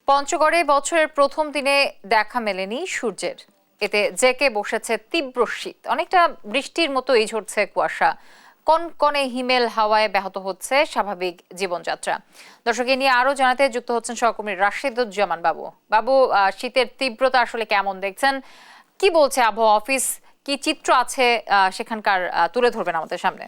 পঞ্চগড়ে বছরের প্রথম দিনে দেখা মেলেনি সূর্যের। এতে জেকে বসেছে তীব্র শীত, অনেকটা বৃষ্টির মতোই ঝরছে কুয়াশা। কনকনে হিমেল হাওয়ায় ব্যাহত হচ্ছে স্বাভাবিক জীবনযাত্রা। দর্শক, এ নিয়ে আরো জানাতে যুক্ত হচ্ছেন সহকর্মী রাশেদুজ্জামান বাবু। বাবু, শীতের তীব্রতা আসলে কেমন দেখছেন? কি বলছে আবহাওয়া অফিস? কি চিত্র আছে সেখানকার, তুলে ধরবেন আমাদের সামনে?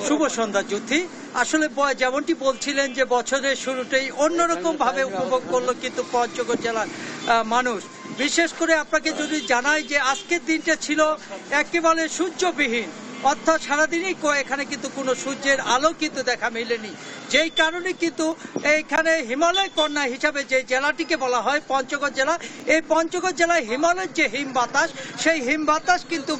শুভ সন্ধ্যা জ্যোতি। আসলে যেমনটি বলছিলেন যে বছরের শুরুতেই অন্যরকম ভাবে উপভোগ করলো কিন্তু পঞ্চগড় জেলার মানুষ। বিশেষ করে আপনাকে যদি জানাই যে আজকের দিনটা ছিল একেবারে সূর্যবিহীন, অর্থাৎ সারাদিনই এখানে কিন্তু কোনো সূর্যের আলো কিন্তু দেখা মেলেনি। যেই কারণে কিন্তু এইখানে হিমালয় কন্যা হিসাবে যে জেলাটিকে বলা হয় পঞ্চগড় জেলা, এই পঞ্চগড় জেলায় হিমালয়ের যে হিম বাতাস, সেই হিম বাতাস কিন্তু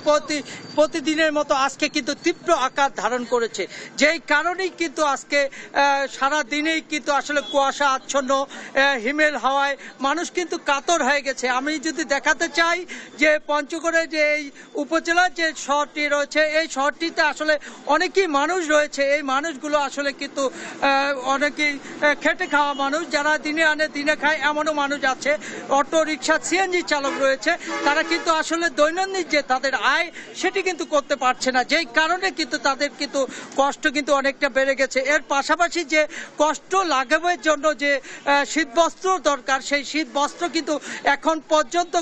প্রতিদিনের মতো আজকে কিন্তু তীব্র আকার ধারণ করেছে। যেই কারণেই কিন্তু আজকে সারা দিনেই কিন্তু আসলে কুয়াশা আচ্ছন্ন হিমেল হাওয়ায় মানুষ কিন্তু কাতর হয়ে গেছে। আমি যদি দেখাতে চাই যে পঞ্চগড়ের যে এই উপজেলার যে শহরটি রয়েছে, এই শহরটিতে আসলে অনেকেই মানুষ রয়েছে। এই মানুষগুলো আসলে কিন্তু অনেকেই খেটে খাওয়া মানুষ, যারা দিনে আনে দিনে খায় এমনও মানুষ আছে। অটো রিক্সা, সিএনজি চালক রয়েছে, তারা কিন্তু আসলে দৈনন্দিন যে তাদের আয় সেটি কিন্তু করতে পারছে না। যেই কারণে কিন্তু তাদের কিন্তু কষ্ট কিন্তু অনেকটা বেড়ে গেছে। এর পাশাপাশি যে কষ্ট লাঘবের জন্য যে শীতবস্ত্র দরকার, সেই শীতবস্ত্র কিন্তু এখন পর্যন্ত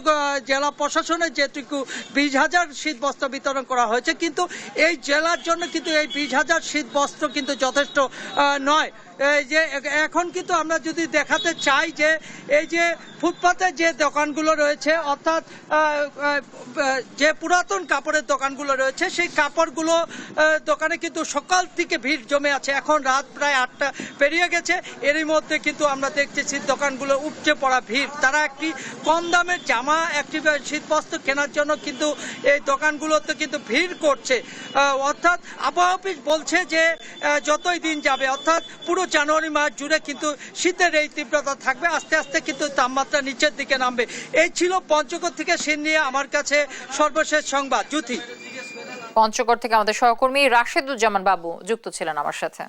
জেলা প্রশাসনের যেটুকু 20,000 শীতবস্ত্র বিতরণ করা হয়েছে, কিন্তু এই জেলার জন্য কিন্তু এই 20,000 শীতবস্ত্র কিন্তু যথেষ্ট নয়। এই যে এখন কিন্তু আমরা যদি দেখাতে চাই যে এই যে ফুটপাতে যে দোকানগুলো রয়েছে, অর্থাৎ যে পুরাতন কাপড়ের দোকানগুলো রয়েছে, সেই কাপড়গুলো দোকানে কিন্তু সকাল থেকে ভিড় জমে আছে। এখন রাত প্রায় 8টা পেরিয়ে গেছে, এরই মধ্যে কিন্তু আমরা দেখতেছি দোকানগুলো উপচে পড়া ভিড়। তারা একটি কম দামের জামা, একটি শীতবস্ত্র কেনার জন্য কিন্তু এই দোকানগুলোতে কিন্তু ভিড় করছে। অর্থাৎ আবহাওয়া অফিস বলছে যে যতই দিন যাবে, অর্থাৎ পুরো জানুয়ারি মাস জুড়ে কিন্তু শীতের এই তীব্রতা থাকবে, আস্তে আস্তে কিন্তু তাপমাত্রা নিচের দিকে নামবে। এই ছিল পঞ্চগড় থেকে শীত নিয়ে আমার কাছে সর্বশেষ সংবাদ। জ্যোতি, পঞ্চগড় থেকে আমাদের সহকর্মী রাশেদুজ্জামান বাবু যুক্ত ছিলেন আমার সাথে।